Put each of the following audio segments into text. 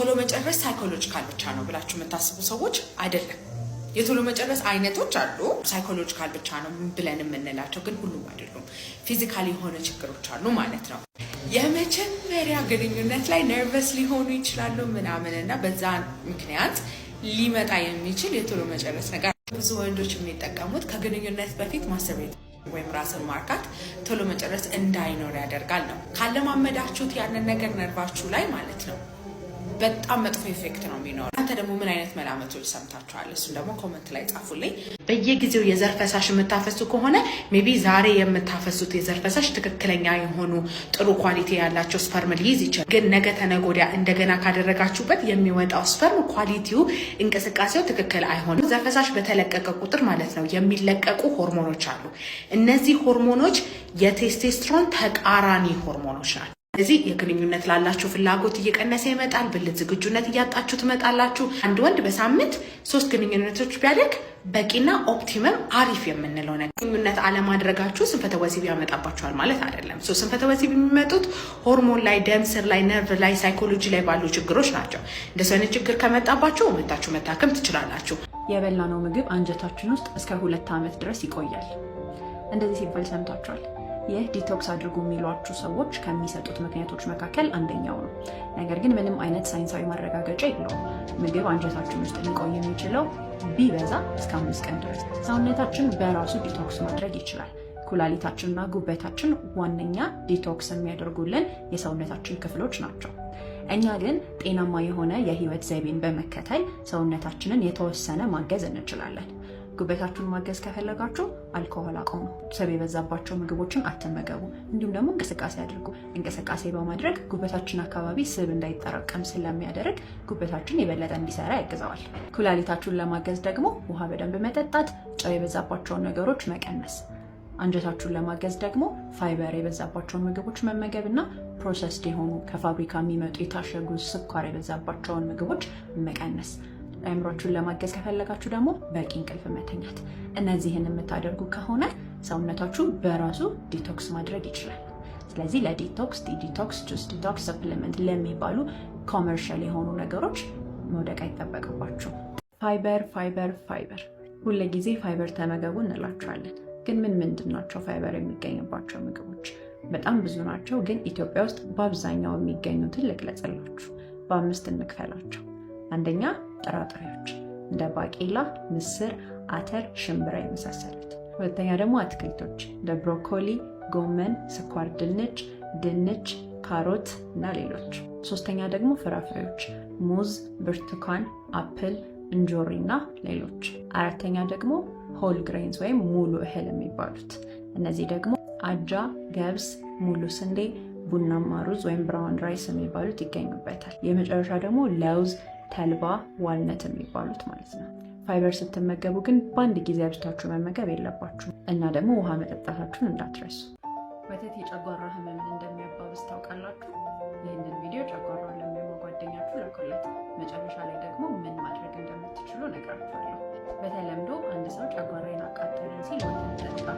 ቶሎ መጨረስ ሳይኮሎጂካል ብቻ ነው ብላችሁ የምታስቡ ሰዎች አይደለም። የቶሎ መጨረስ አይነቶች አሉ። ሳይኮሎጂካል ብቻ ነው ብለን የምንላቸው ግን ሁሉም አይደሉም። ፊዚካሊ የሆነ ችግሮች አሉ ማለት ነው። የመጀመሪያ ግንኙነት ላይ ነርቨስ ሊሆኑ ይችላሉ ምናምንና በዛ ምክንያት ሊመጣ የሚችል የቶሎ መጨረስ ነገር ብዙ ወንዶች የሚጠቀሙት ከግንኙነት በፊት ማስተርቤት ወይም ራስን ማርካት ቶሎ መጨረስ እንዳይኖር ያደርጋል ነው። ካለማመዳችሁት ያንን ነገር ነርቫችሁ ላይ ማለት ነው በጣም መጥፎ ኢፌክት ነው የሚኖረው። አንተ ደግሞ ምን አይነት መላመቶች ሰምታችኋል? እሱን ደግሞ ኮመንት ላይ ጻፉልኝ። በየጊዜው የዘር ፈሳሽ የምታፈሱ ከሆነ ሜቢ ዛሬ የምታፈሱት የዘር ፈሳሽ ትክክለኛ የሆኑ ጥሩ ኳሊቲ ያላቸው ስፐርም ሊይዝ ይችላል። ግን ነገ ተነገ ወዲያ እንደገና ካደረጋችሁበት የሚወጣው ስፐርም ኳሊቲው፣ እንቅስቃሴው ትክክል አይሆንም። ዘር ፈሳሽ በተለቀቀ ቁጥር ማለት ነው የሚለቀቁ ሆርሞኖች አሉ። እነዚህ ሆርሞኖች የቴስቴስትሮን ተቃራኒ ሆርሞኖች ናቸው። ስለዚህ የግንኙነት ላላችሁ ፍላጎት እየቀነሰ ይመጣል። ብልት ዝግጁነት እያጣችሁ ትመጣላችሁ። አንድ ወንድ በሳምንት 3 ግንኙነቶች ቢያደርግ በቂና ኦፕቲመም አሪፍ የምንለው ነገር። ግንኙነት አለማድረጋችሁ ስንፈተ ወሲብ ያመጣባችኋል ማለት አይደለም። ስንፈተ ወሲብ የሚመጡት ሆርሞን ላይ፣ ደም ስር ላይ፣ ነርቭ ላይ፣ ሳይኮሎጂ ላይ ባሉ ችግሮች ናቸው። እንደዚህ አይነት ችግር ከመጣባችሁ መታችሁ መታከም ትችላላችሁ። የበላነው ምግብ አንጀታችን ውስጥ እስከ 2 ዓመት ድረስ ይቆያል። እንደዚህ ሲባል ሰምታችኋል። ይህ ዲቶክስ አድርጉ የሚሏችሁ ሰዎች ከሚሰጡት ምክንያቶች መካከል አንደኛው ነው። ነገር ግን ምንም አይነት ሳይንሳዊ ማረጋገጫ የለውም። ምግብ አንጀታችን ውስጥ ሊቆይ የሚችለው ቢበዛ እስከ 5 ቀን ድረስ። ሰውነታችን በራሱ ዲቶክስ ማድረግ ይችላል። ኩላሊታችንና ጉበታችን ዋነኛ ዲቶክስ የሚያደርጉልን የሰውነታችን ክፍሎች ናቸው። እኛ ግን ጤናማ የሆነ የህይወት ዘይቤን በመከተል ሰውነታችንን የተወሰነ ማገዝ እንችላለን። ጉበታችሁን ማገዝ ከፈለጋችሁ አልኮሆል አቁሙ፣ ስብ የበዛባቸው ምግቦችን አትመገቡ፣ እንዲሁም ደግሞ እንቅስቃሴ አድርጉ። እንቅስቃሴ በማድረግ ጉበታችን አካባቢ ስብ እንዳይጠራቀም ስለሚያደርግ ጉበታችን የበለጠ እንዲሰራ ያግዘዋል። ኩላሊታችሁን ለማገዝ ደግሞ ውሃ በደንብ መጠጣት፣ ጨው የበዛባቸውን ነገሮች መቀነስ። አንጀታችሁን ለማገዝ ደግሞ ፋይበር የበዛባቸውን ምግቦች መመገብ እና ፕሮሰስድ የሆኑ ከፋብሪካ የሚመጡ የታሸጉ ስኳር የበዛባቸውን ምግቦች መቀነስ። አእምሯችሁን ለማገዝ ከፈለጋችሁ ደግሞ በቂ እንቅልፍ መተኛት። እነዚህን የምታደርጉ ከሆነ ሰውነታችሁ በራሱ ዲቶክስ ማድረግ ይችላል። ስለዚህ ለዲቶክስ ዲቶክስ ጁስ፣ ዲቶክስ ሰፕሊመንት ለሚባሉ ኮመርሻል የሆኑ ነገሮች መውደቅ አይጠበቅባችሁ። ፋይበር ፋይበር ፋይበር፣ ሁሉ ጊዜ ፋይበር ተመገቡ እንላችኋለን። ግን ምንድን ናቸው ፋይበር የሚገኝባቸው ምግቦች? በጣም ብዙ ናቸው። ግን ኢትዮጵያ ውስጥ በአብዛኛው የሚገኙትን ልግለጽላችሁ። በ5 እንክፈላቸው። አንደኛ ጥራጥሬዎች እንደ ባቄላ፣ ምስር፣ አተር፣ ሽምብራ የመሳሰሉት። ሁለተኛ ደግሞ አትክልቶች እንደ ብሮኮሊ፣ ጎመን፣ ስኳር ድንች፣ ካሮት እና ሌሎች። ሶስተኛ ደግሞ ፍራፍሬዎች ሙዝ፣ ብርቱካን፣ አፕል፣ እንጆሪ እና ሌሎች። አራተኛ ደግሞ ሆል ግሬንስ ወይም ሙሉ እህል የሚባሉት። እነዚህ ደግሞ አጃ፣ ገብስ፣ ሙሉ ስንዴ፣ ቡናማ ሩዝ ወይም ብራውን ራይስ የሚባሉት ይገኙበታል። የመጨረሻ ደግሞ ለውዝ፣ ተልባ፣ ዋልነት የሚባሉት ማለት ነው። ፋይበር ስትመገቡ ግን በአንድ ጊዜ አብዝታችሁ መመገብ የለባችሁ እና ደግሞ ውሃ መጠጣታችሁን እንዳትረሱ። ወተት የጨጓራ ህመምን እንደሚያባብስ ታውቃላችሁ? ይህንን ቪዲዮ ጨጓራ ለሚያመው ጓደኛችሁ ላኩለት። መጨረሻ ላይ ደግሞ ምን ማድረግ እንደምትችሉ እነግራችኋለሁ። በተለምዶ አንድ ሰው ጨጓራዬን አቃጠለኝ ሲል ወተት ጠጣ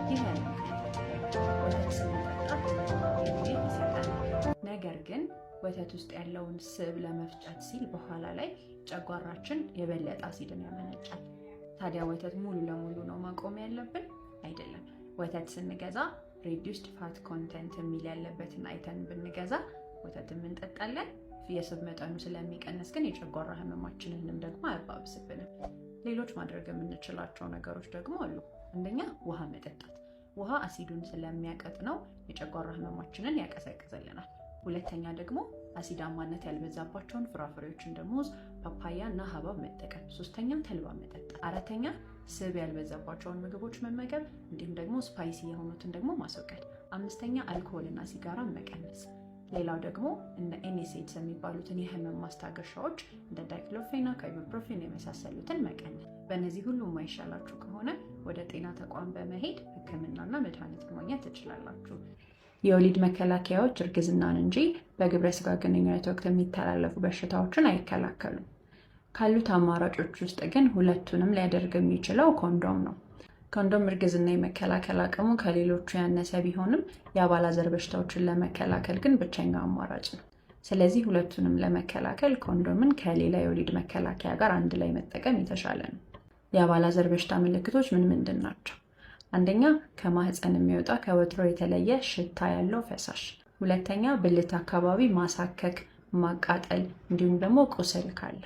ይህ ወተት ስንጠጣ ይሰጣል። ነገር ግን ወተት ውስጥ ያለውን ስብ ለመፍጨት ሲል በኋላ ላይ ጨጓራችን የበለጠ አሲድን ያመነጫል። ታዲያ ወተት ሙሉ ለሙሉ ነው ማቆም ያለብን? አይደለም። ወተት ስንገዛ ሬዲዩስድ ፋት ኮንተንት የሚል ያለበትን አይተን ብንገዛ ወተትን እንጠጣለን። የስብ መጠኑ ስለሚቀንስ ግን የጨጓራ ህመማችንንም ደግሞ አያባብስብንም። ሌሎች ማድረግ የምንችላቸው ነገሮች ደግሞ አሉ። አንደኛ ውሃ መጠጣት። ውሃ አሲዱን ስለሚያቀጥነው የጨጓራ ህመማችንን ያቀዘቅዝልናል። ሁለተኛ ደግሞ አሲዳማነት ያልበዛባቸውን ፍራፍሬዎች እንደ ሙዝ፣ ፓፓያ እና ሀባብ መጠቀም። ሶስተኛ ተልባ መጠጣት። አራተኛ ስብ ያልበዛባቸውን ምግቦች መመገብ፣ እንዲሁም ደግሞ ስፓይሲ የሆኑትን ደግሞ ማስወገድ። አምስተኛ አልኮሆል እና ሲጋራ መቀነስ። ሌላው ደግሞ እንደ ኤኔሴድስ የሚባሉትን የህመም ማስታገሻዎች እንደ ዳይክሎፌናክ፣ አይቡፕሮፌን የመሳሰሉትን መቀነስ። በእነዚህ ሁሉ የማይሻላችሁ ከሆነ ወደ ጤና ተቋም በመሄድ ህክምናና መድኃኒት ማግኘት ትችላላችሁ። የወሊድ መከላከያዎች እርግዝናን እንጂ በግብረ ስጋ ግንኙነት ወቅት የሚተላለፉ በሽታዎችን አይከላከሉም። ካሉት አማራጮች ውስጥ ግን ሁለቱንም ሊያደርግ የሚችለው ኮንዶም ነው። ኮንዶም እርግዝና የመከላከል አቅሙ ከሌሎቹ ያነሰ ቢሆንም የአባላዘር በሽታዎችን ለመከላከል ግን ብቸኛው አማራጭ ነው። ስለዚህ ሁለቱንም ለመከላከል ኮንዶምን ከሌላ የወሊድ መከላከያ ጋር አንድ ላይ መጠቀም የተሻለ ነው። የአባላዘር በሽታ ምልክቶች ምን ምንድን ናቸው? አንደኛ ከማህፀን የሚወጣ ከወትሮ የተለየ ሽታ ያለው ፈሳሽ። ሁለተኛ ብልት አካባቢ ማሳከክ፣ ማቃጠል እንዲሁም ደግሞ ቁስል ካለ።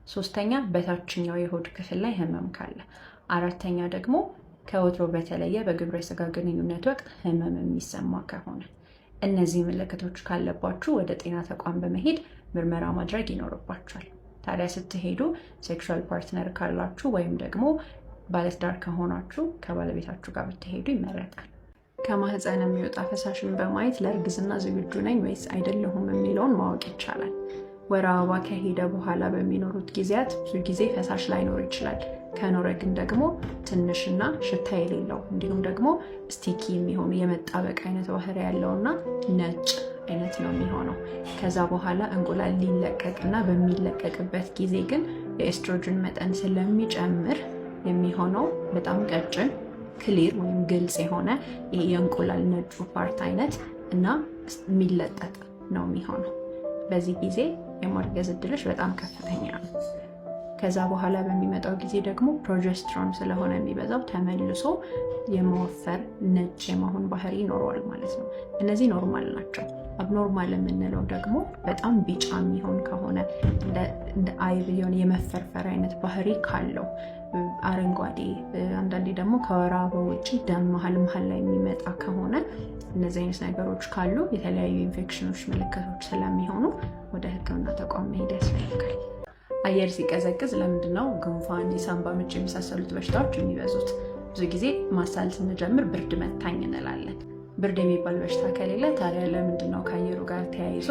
ሶስተኛ በታችኛው የሆድ ክፍል ላይ ህመም ካለ። አራተኛ ደግሞ ከወትሮ በተለየ በግብረ ስጋ ግንኙነት ወቅት ህመም የሚሰማ ከሆነ። እነዚህ ምልክቶች ካለባችሁ ወደ ጤና ተቋም በመሄድ ምርመራ ማድረግ ይኖርባችኋል። ታዲያ ስትሄዱ ሴክሹዋል ፓርትነር ካላችሁ ወይም ደግሞ ባለትዳር ከሆናችሁ ከባለቤታችሁ ጋር ብትሄዱ ይመረጣል። ከማህፀን የሚወጣ ፈሳሽን በማየት ለእርግዝና ዝግጁ ነኝ ወይስ አይደለሁም የሚለውን ማወቅ ይቻላል። ወር አበባ ከሄደ በኋላ በሚኖሩት ጊዜያት ብዙ ጊዜ ፈሳሽ ላይኖር ይችላል። ከኖረ ግን ደግሞ ትንሽና ሽታ የሌለው እንዲሁም ደግሞ ስቲኪ የሚሆኑ የመጣበቅ አይነት ባህሪ ያለውና ነጭ አይነት ነው የሚሆነው። ከዛ በኋላ እንቁላል ሊለቀቅና በሚለቀቅበት ጊዜ ግን የኤስትሮጅን መጠን ስለሚጨምር የሚሆነው በጣም ቀጭን ክሊር ወይም ግልጽ የሆነ የእንቁላል ነጩ ፓርት አይነት እና የሚለጠጥ ነው የሚሆነው። በዚህ ጊዜ የማርገዝ እድልሽ በጣም ከፍተኛ ነው። ከዛ በኋላ በሚመጣው ጊዜ ደግሞ ፕሮጀስትሮን ስለሆነ የሚበዛው ተመልሶ የመወፈር ነጭ የመሆን ባህሪ ይኖረዋል ማለት ነው። እነዚህ ኖርማል ናቸው። አብኖርማል የምንለው ደግሞ በጣም ቢጫ የሚሆን ከሆነ እንደ አይብ የሆነ የመፈርፈር አይነት ባህሪ ካለው፣ አረንጓዴ፣ አንዳንዴ ደግሞ ከወር አበባ ውጭ ደም መሀል ላይ የሚመጣ ከሆነ እነዚህ አይነት ነገሮች ካሉ የተለያዩ ኢንፌክሽኖች ምልክቶች ስለሚሆኑ ወደ ሕክምና ተቋም መሄድ ያስፈልጋል። አየር ሲቀዘቅዝ ለምንድነው ጉንፋን፣ የሳምባ ምች የመሳሰሉት በሽታዎች የሚበዙት? ብዙ ጊዜ ማሳል ስንጀምር ብርድ መታኝ እንላለን። ብርድ የሚባል በሽታ ከሌለ ታዲያ ለምንድነው ከአየሩ ጋር ተያይዞ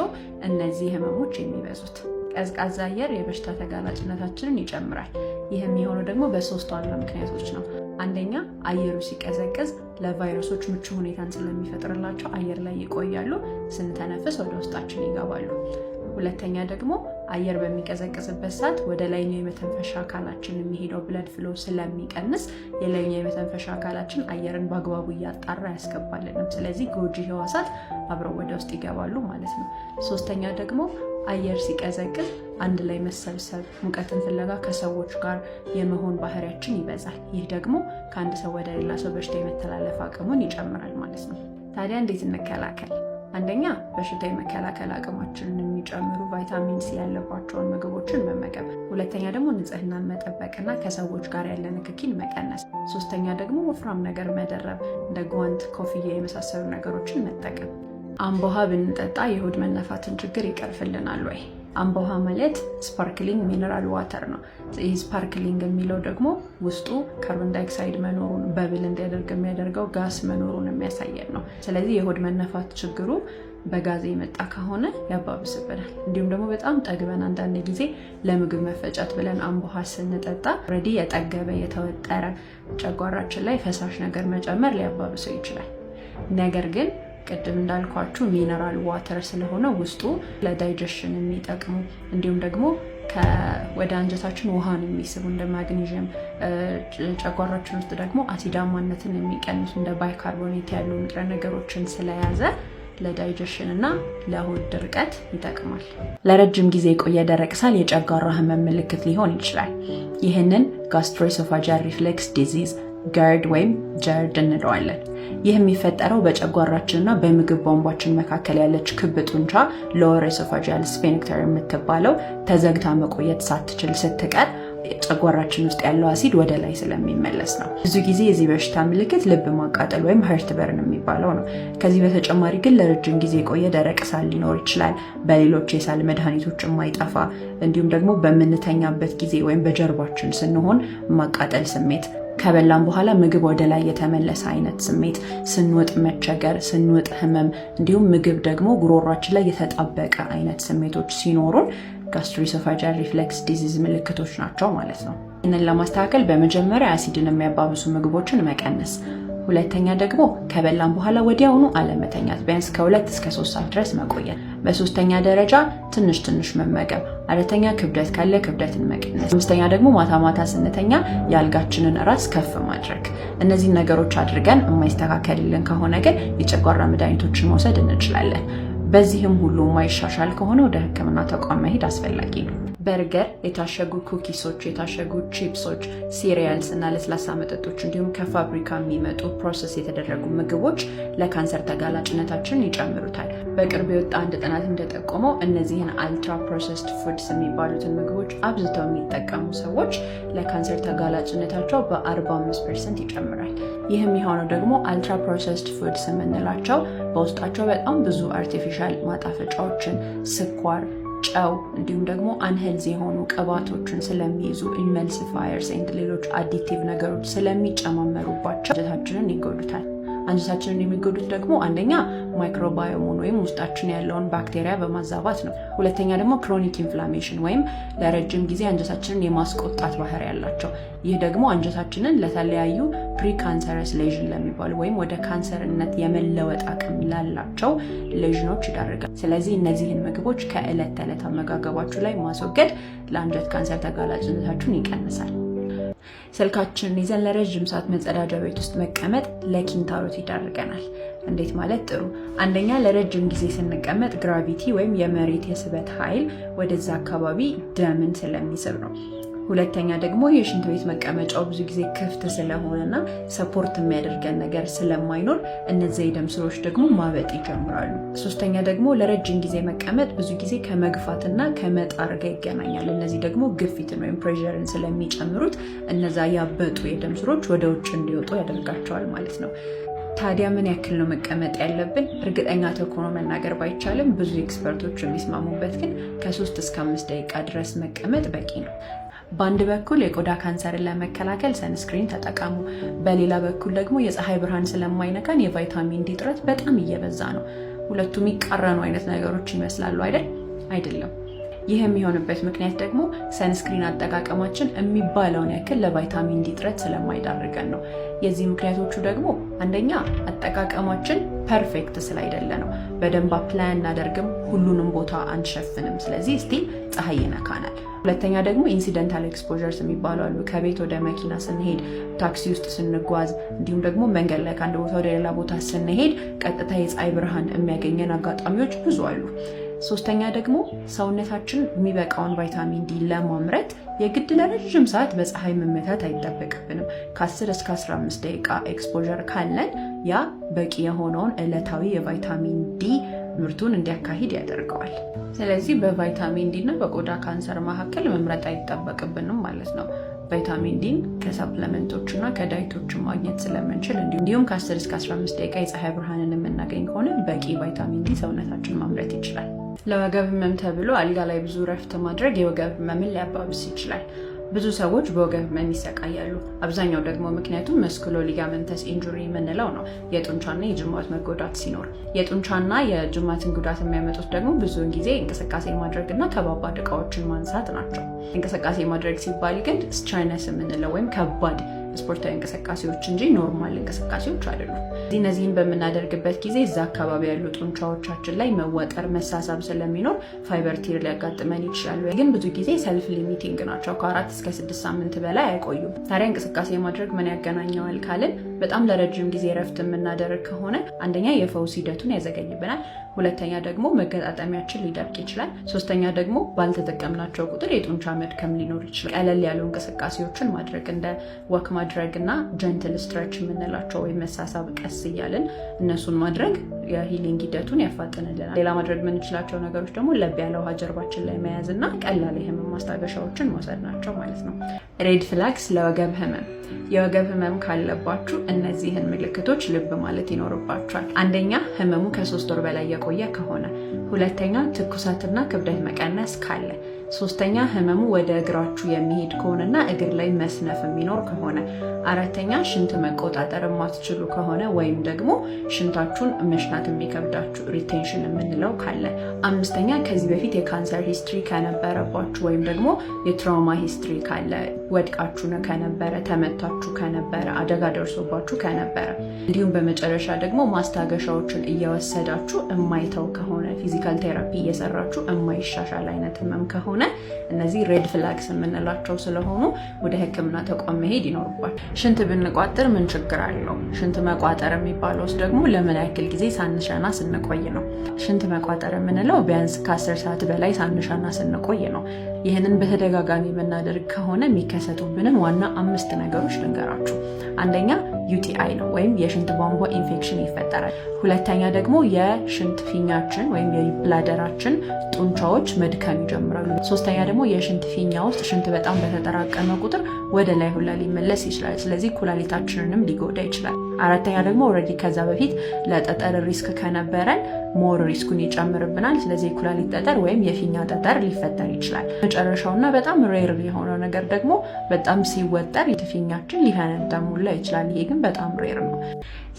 እነዚህ ህመሞች የሚበዙት? ቀዝቃዛ አየር የበሽታ ተጋላጭነታችንን ይጨምራል። ይህ የሚሆነው ደግሞ በሶስት ዋና ምክንያቶች ነው። አንደኛ አየሩ ሲቀዘቅዝ ለቫይረሶች ምቹ ሁኔታን ስለሚፈጥርላቸው አየር ላይ ይቆያሉ፣ ስንተነፍስ ወደ ውስጣችን ይገባሉ። ሁለተኛ ደግሞ አየር በሚቀዘቅዝበት ሰዓት ወደ ላይኛው የመተንፈሻ አካላችን የሚሄደው ብለድ ፍሎ ስለሚቀንስ የላይኛው የመተንፈሻ አካላችን አየርን በአግባቡ እያጣራ ያስገባልንም። ስለዚህ ጎጂ ህዋሳት አብረው ወደ ውስጥ ይገባሉ ማለት ነው። ሶስተኛ ደግሞ አየር ሲቀዘቅዝ አንድ ላይ መሰብሰብ፣ ሙቀትን ፍለጋ ከሰዎች ጋር የመሆን ባህሪያችን ይበዛል። ይህ ደግሞ ከአንድ ሰው ወደ ሌላ ሰው በሽታ የመተላለፍ አቅሙን ይጨምራል ማለት ነው። ታዲያ እንዴት እንከላከል? አንደኛ በሽታ የመከላከል አቅማችንን የሚጨምሩ ቫይታሚን ሲ ያለባቸውን ምግቦችን መመገብ። ሁለተኛ ደግሞ ንጽህናን መጠበቅና ከሰዎች ጋር ያለ ንክኪን መቀነስ። ሶስተኛ ደግሞ ወፍራም ነገር መደረብ፣ እንደ ጓንት፣ ኮፍያ የመሳሰሉ ነገሮችን መጠቀም። አምቦ ውሃ ብንጠጣ የሆድ መነፋትን ችግር ይቀርፍልናል ወይ? አምቦ ውሃ ማለት ስፓርክሊንግ ሚነራል ዋተር ነው። ይህ ስፓርክሊንግ የሚለው ደግሞ ውስጡ ካርቦን ዳይኦክሳይድ መኖሩን በብል እንዲያደርግ የሚያደርገው ጋስ መኖሩን የሚያሳየን ነው። ስለዚህ የሆድ መነፋት ችግሩ በጋዜ የመጣ ከሆነ ያባብስብናል። እንዲሁም ደግሞ በጣም ጠግበን አንዳንድ ጊዜ ለምግብ መፈጨት ብለን አምቦ ውሃ ስንጠጣ ኦልሬዲ የጠገበ የተወጠረ ጨጓራችን ላይ ፈሳሽ ነገር መጨመር ሊያባብሰው ይችላል። ነገር ግን ቅድም እንዳልኳችሁ ሚነራል ዋተር ስለሆነ ውስጡ ለዳይጀሽን የሚጠቅሙ እንዲሁም ደግሞ ወደ አንጀታችን ውሃን የሚስቡ እንደ ማግኒዥየም፣ ጨጓራችን ውስጥ ደግሞ አሲዳማነትን የሚቀንሱ እንደ ባይካርቦኔት ያሉ ንጥረ ነገሮችን ስለያዘ ለዳይጀሽን እና ለሆድ ድርቀት ይጠቅማል። ለረጅም ጊዜ የቆየ ደረቅ ሳል የጨጓራ ህመም ምልክት ሊሆን ይችላል። ይህንን ጋስትሮኢሶፋጂያል ሪፍሌክስ ዲዚዝ ገርድ ወይም ጀርድ እንለዋለን። ይህ የሚፈጠረው በጨጓራችንና በምግብ ቧንቧችን መካከል ያለች ክብ ጡንቻ ሎወር ኢሶፋጂያል ስፊንክተር የምትባለው ተዘግታ መቆየት ሳትችል ስትቀር ጨጓራችን ውስጥ ያለው አሲድ ወደ ላይ ስለሚመለስ ነው። ብዙ ጊዜ የዚህ በሽታ ምልክት ልብ ማቃጠል ወይም ሀርት በርን የሚባለው ነው። ከዚህ በተጨማሪ ግን ለረጅም ጊዜ የቆየ ደረቅ ሳል ሊኖር ይችላል። በሌሎች የሳል መድኃኒቶች የማይጠፋ እንዲሁም ደግሞ በምንተኛበት ጊዜ ወይም በጀርባችን ስንሆን ማቃጠል ስሜት፣ ከበላን በኋላ ምግብ ወደ ላይ የተመለሰ አይነት ስሜት፣ ስንወጥ መቸገር፣ ስንወጥ ህመም፣ እንዲሁም ምግብ ደግሞ ጉሮሯችን ላይ የተጣበቀ አይነት ስሜቶች ሲኖሩን ጋስትሮኢሶፋጂያል ሪፍሌክስ ዲዚዝ ምልክቶች ናቸው ማለት ነው። ይህንን ለማስተካከል በመጀመሪያ አሲድን የሚያባብሱ ምግቦችን መቀነስ፣ ሁለተኛ ደግሞ ከበላን በኋላ ወዲያውኑ አለመተኛት፣ ቢያንስ ከ2 እስከ 3 ሰዓት ድረስ መቆየት። በሶስተኛ ደረጃ ትንሽ ትንሽ መመገብ። አራተኛ ክብደት ካለ ክብደትን መቀነስ። አምስተኛ ደግሞ ማታ ማታ ስንተኛ የአልጋችንን ራስ ከፍ ማድረግ። እነዚህን ነገሮች አድርገን የማይስተካከልልን ከሆነ ግን የጨጓራ መድኃኒቶችን መውሰድ እንችላለን። በዚህም ሁሉ የማይሻሻል ከሆነ ወደ ሕክምና ተቋም መሄድ አስፈላጊ ነው። በርገር፣ የታሸጉ ኩኪሶች፣ የታሸጉ ቺፕሶች፣ ሲሪያልስ እና ለስላሳ መጠጦች እንዲሁም ከፋብሪካ የሚመጡ ፕሮሰስ የተደረጉ ምግቦች ለካንሰር ተጋላጭነታችንን ይጨምሩታል። በቅርብ የወጣ አንድ ጥናት እንደጠቆመው እነዚህን አልትራ ፕሮሰስድ ፉድስ የሚባሉትን ምግቦች አብዝተው የሚጠቀሙ ሰዎች ለካንሰር ተጋላጭነታቸው በ45% ይጨምራል። ይህም የሆነው ደግሞ አልትራ ፕሮሰስድ ፉድስ የምንላቸው በውስጣቸው በጣም ብዙ አርቲፊሻል ማጣፈጫዎችን፣ ስኳር፣ ጨው እንዲሁም ደግሞ አንሄልዚ የሆኑ ቅባቶችን ስለሚይዙ ኢመልሲፋየርስ ኤንድ ሌሎች አዲቲቭ ነገሮች ስለሚጨማመሩባቸው አንጀታችንን ይጎዱታል። አንጀታችንን የሚጎዱት ደግሞ አንደኛ ማይክሮባዮሙን ወይም ውስጣችን ያለውን ባክቴሪያ በማዛባት ነው። ሁለተኛ ደግሞ ክሮኒክ ኢንፍላሜሽን ወይም ለረጅም ጊዜ አንጀታችንን የማስቆጣት ባህሪ ያላቸው። ይህ ደግሞ አንጀታችንን ለተለያዩ ፕሪካንሰረስ ሌዥን ለሚባሉ ወይም ወደ ካንሰርነት የመለወጥ አቅም ላላቸው ሌዥኖች ይዳርጋል። ስለዚህ እነዚህን ምግቦች ከዕለት ተዕለት አመጋገባችሁ ላይ ማስወገድ ለአንጀት ካንሰር ተጋላጭነታችሁን ይቀንሳል። ስልካችንን ይዘን ለረጅም ሰዓት መጸዳጃ ቤት ውስጥ መቀመጥ ለኪንታሮት ይዳርገናል። እንዴት ማለት ጥሩ። አንደኛ ለረጅም ጊዜ ስንቀመጥ ግራቪቲ ወይም የመሬት የስበት ኃይል ወደዛ አካባቢ ደምን ስለሚስብ ነው። ሁለተኛ ደግሞ የሽንት ቤት መቀመጫው ብዙ ጊዜ ክፍት ስለሆነና ሰፖርት የሚያደርገን ነገር ስለማይኖር እነዚህ የደም ስሮች ደግሞ ማበጥ ይጀምራሉ። ሶስተኛ ደግሞ ለረጅም ጊዜ መቀመጥ ብዙ ጊዜ ከመግፋትና ከመጣር ጋር ይገናኛል። እነዚህ ደግሞ ግፊትን ወይም ፕሬሸርን ስለሚጨምሩት እነዛ ያበጡ የደም ስሮች ወደ ውጭ እንዲወጡ ያደርጋቸዋል ማለት ነው። ታዲያ ምን ያክል ነው መቀመጥ ያለብን? እርግጠኛ ተኮኖ መናገር ባይቻልም ብዙ ኤክስፐርቶች የሚስማሙበት ግን ከ3 እስከ 5 ደቂቃ ድረስ መቀመጥ በቂ ነው። በአንድ በኩል የቆዳ ካንሰርን ለመከላከል ሰንስክሪን ተጠቀሙ። በሌላ በኩል ደግሞ የፀሐይ ብርሃን ስለማይነካን የቫይታሚን ዲ እጥረት በጣም እየበዛ ነው። ሁለቱም የሚቃረኑ አይነት ነገሮች ይመስላሉ አይደል? አይደለም። ይህ የሚሆንበት ምክንያት ደግሞ ሰንስክሪን አጠቃቀማችን የሚባለውን ያክል ለቫይታሚን ዲ እጥረት ስለማይዳርገን ነው። የዚህ ምክንያቶቹ ደግሞ አንደኛ አጠቃቀማችን ፐርፌክት ስላይደለ ነው። በደንብ አፕላይ እናደርግም፣ ሁሉንም ቦታ አንሸፍንም። ስለዚህ ስቲል ፀሐይ ይነካናል። ሁለተኛ ደግሞ ኢንሲደንታል ኤክስፖዠርስ የሚባሉ አሉ። ከቤት ወደ መኪና ስንሄድ፣ ታክሲ ውስጥ ስንጓዝ፣ እንዲሁም ደግሞ መንገድ ላይ ከአንድ ቦታ ወደ ሌላ ቦታ ስንሄድ ቀጥታ የፀሐይ ብርሃን የሚያገኘን አጋጣሚዎች ብዙ አሉ። ሶስተኛ ደግሞ ሰውነታችን የሚበቃውን ቫይታሚን ዲ ለማምረት የግድ ለረጅም ሰዓት በፀሐይ መመታት አይጠበቅብንም። ከ10 እስከ 15 ደቂቃ ኤክስፖዠር ካለን ያ በቂ የሆነውን ዕለታዊ የቫይታሚን ዲ ምርቱን እንዲያካሂድ ያደርገዋል። ስለዚህ በቫይታሚን ዲ እና በቆዳ ካንሰር መካከል መምረጥ አይጠበቅብንም ማለት ነው። ቫይታሚን ዲን ከሰፕለመንቶች እና ከዳይቶች ማግኘት ስለምንችል እንዲሁም ከ10 እስከ 15 ደቂቃ የፀሐይ ብርሃንን የምናገኝ ከሆነ በቂ ቫይታሚን ዲ ሰውነታችን ማምረት ይችላል። ለወገብ ህመም ተብሎ አልጋ ላይ ብዙ ረፍት ማድረግ የወገብ ህመምን ሊያባብስ ይችላል። ብዙ ሰዎች በወገብ ህመም ይሰቃያሉ። አብዛኛው ደግሞ ምክንያቱም መስኩሎ ሊጋመንተስ ኢንጁሪ የምንለው ነው፣ የጡንቻና የጅማት መጎዳት ሲኖር። የጡንቻና የጅማትን ጉዳት የሚያመጡት ደግሞ ብዙውን ጊዜ እንቅስቃሴ ማድረግና ከባባድ እቃዎችን ማንሳት ናቸው። እንቅስቃሴ ማድረግ ሲባል ግን ስትሬነስ የምንለው ወይም ከባድ ስፖርታዊ እንቅስቃሴዎች እንጂ ኖርማል እንቅስቃሴዎች አይደሉም። እነዚህን በምናደርግበት ጊዜ እዛ አካባቢ ያሉ ጡንቻዎቻችን ላይ መወጠር፣ መሳሳብ ስለሚኖር ፋይበር ቲር ሊያጋጥመን ይችላሉ። ግን ብዙ ጊዜ ሰልፍ ሊሚቲንግ ናቸው። ከ4 እስከ 6 ሳምንት በላይ አይቆዩም። ታዲያ እንቅስቃሴ ማድረግ ምን ያገናኘዋል ካልን በጣም ለረጅም ጊዜ ረፍት የምናደርግ ከሆነ አንደኛ የፈውስ ሂደቱን ያዘገይብናል። ሁለተኛ ደግሞ መገጣጠሚያችን ሊደርቅ ይችላል። ሶስተኛ ደግሞ ባልተጠቀምናቸው ቁጥር የጡንቻ መድከም ሊኖር ይችላል። ቀለል ያሉ እንቅስቃሴዎችን ማድረግ እንደ ወክ ማድረግ እና ጀንትል ስትረች የምንላቸው ወይም መሳሳብ ቀስ እያልን እነሱን ማድረግ የሂሊንግ ሂደቱን ያፋጥንልናል። ሌላ ማድረግ የምንችላቸው ነገሮች ደግሞ ለብ ያለ ውሃ ጀርባችን ላይ መያዝ እና ቀላል የህመም ማስታገሻዎችን መውሰድ ናቸው ማለት ነው። ሬድ ፍላግስ ለወገብ ህመም። የወገብ ህመም ካለባችሁ እነዚህን ምልክቶች ልብ ማለት ይኖርባችኋል። አንደኛ ህመሙ ከ3 ወር በላይ የቆየ ከሆነ፣ ሁለተኛ ትኩሳትና ክብደት መቀነስ ካለ፣ ሶስተኛ ህመሙ ወደ እግራችሁ የሚሄድ ከሆነና እግር ላይ መስነፍ የሚኖር ከሆነ፣ አራተኛ ሽንት መቆጣጠር የማትችሉ ከሆነ ወይም ደግሞ ሽንታችሁን መሽናት የሚከብዳችሁ ሪቴንሽን የምንለው ካለ፣ አምስተኛ ከዚህ በፊት የካንሰር ሂስትሪ ከነበረባችሁ ወይም ደግሞ የትራውማ ሂስትሪ ካለ፣ ወድቃችሁ ከነበረ፣ ተመታችሁ ከነበረ፣ አደጋ ደርሶባችሁ ከነበረ፣ እንዲሁም በመጨረሻ ደግሞ ማስታገሻዎችን እየወሰዳችሁ የማይተው ከሆነ፣ ፊዚካል ቴራፒ እየሰራችሁ የማይሻሻል አይነት ህመም ከሆነ እነዚህ ሬድ ፍላግስ የምንላቸው ስለሆኑ ወደ ሕክምና ተቋም መሄድ ይኖርባል። ሽንት ብንቋጥር ምን ችግር አለው? ሽንት መቋጠር የሚባለው ደግሞ ለምን ያክል ጊዜ ሳንሸና ስንቆይ ነው። ሽንት መቋጠር የምንለው ቢያንስ ከ10 ሰዓት በላይ ሳንሸና ስንቆይ ነው። ይህንን በተደጋጋሚ የምናደርግ ከሆነ የሚከሰቱብንን ዋና 5 ነገሮች ልንገራችሁ። አንደኛ UTI ነው ወይም የሽንት ቧንቧ ኢንፌክሽን ይፈጠራል። ሁለተኛ ደግሞ የሽንት ፊኛችን ወይም የብላደራችን ጡንቻዎች መድከም ይጀምራሉ። ሶስተኛ ደግሞ የሽንት ፊኛ ውስጥ ሽንት በጣም በተጠራቀመ ቁጥር ወደ ላይ ሁላ ሊመለስ ይችላል። ስለዚህ ኩላሊታችንንም ሊጎዳ ይችላል። አራተኛ ደግሞ ኦልሬዲ ከዛ በፊት ለጠጠር ሪስክ ከነበረን ሞር ሪስኩን ይጨምርብናል። ስለዚህ የኩላሊት ጠጠር ወይም የፊኛ ጠጠር ሊፈጠር ይችላል። መጨረሻውና በጣም ሬር የሆነው ነገር ደግሞ በጣም ሲወጠር ፊኛችን ሊፈነዳ ሙላ ይችላል። ይሄ ግን በጣም ሬር ነው።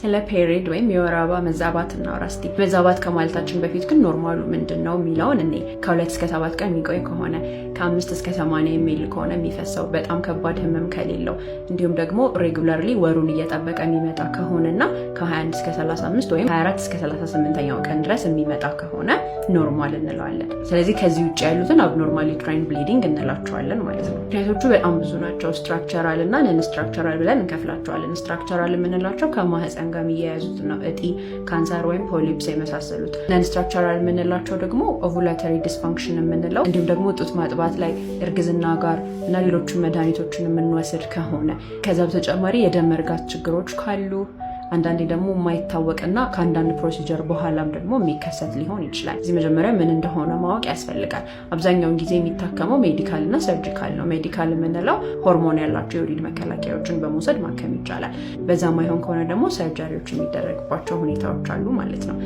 ስለ ፔሪድ ወይም የወር አበባ መዛባት እናውራ እስቲ። መዛባት ከማለታችን በፊት ግን ኖርማሉ ምንድን ነው የሚለውን እኔ ከ2 እስከ 7 ቀን የሚቆይ ከሆነ ከ5 እስከ 80 የሚል ከሆነ የሚፈሰው በጣም ከባድ ህመም ከሌለው እንዲሁም ደግሞ ሬጉላርሊ ወሩን እየጠበቀ የሚመጣ ከሆነና ከ21 እስከ 35 ወይም 24 እስከ 38ኛው ቀን ድረስ የሚመጣ ከሆነ ኖርማል እንለዋለን። ስለዚህ ከዚህ ውጭ ያሉትን አብኖርማል ዩትራይን ብሊዲንግ እንላቸዋለን ማለት ነው። ምክንያቶቹ በጣም ብዙ ናቸው። ስትራክቸራል እና ነን ስትራክቸራል ብለን እንከፍላቸዋለን። ስትራክቸራል የምንላቸው ከማህፀን ጋር የሚያያዙት ነው፣ እጢ፣ ካንሰር ወይም ፖሊፕስ የመሳሰሉት። ነን ስትራክቸራል የምንላቸው ደግሞ ኦቭላተሪ ዲስፋንክሽን የምንለው እንዲሁም ደግሞ ጡት ማጥባት ላይ እርግዝና ጋር እና ሌሎችን መድኃኒቶችን የምንወስድ ከሆነ ከዛ በተጨማሪ የደም መርጋት ችግሮች ካሉ አንዳንዴ ደግሞ የማይታወቅና ከአንዳንድ ፕሮሲጀር በኋላም ደግሞ የሚከሰት ሊሆን ይችላል። እዚህ መጀመሪያ ምን እንደሆነ ማወቅ ያስፈልጋል። አብዛኛውን ጊዜ የሚታከመው ሜዲካል እና ሰርጂካል ነው። ሜዲካል የምንለው ሆርሞን ያላቸው የወሊድ መከላከያዎችን በመውሰድ ማከም ይቻላል። በዛ ማይሆን ከሆነ ደግሞ ሰርጀሪዎች የሚደረግባቸው ሁኔታዎች አሉ ማለት ነው።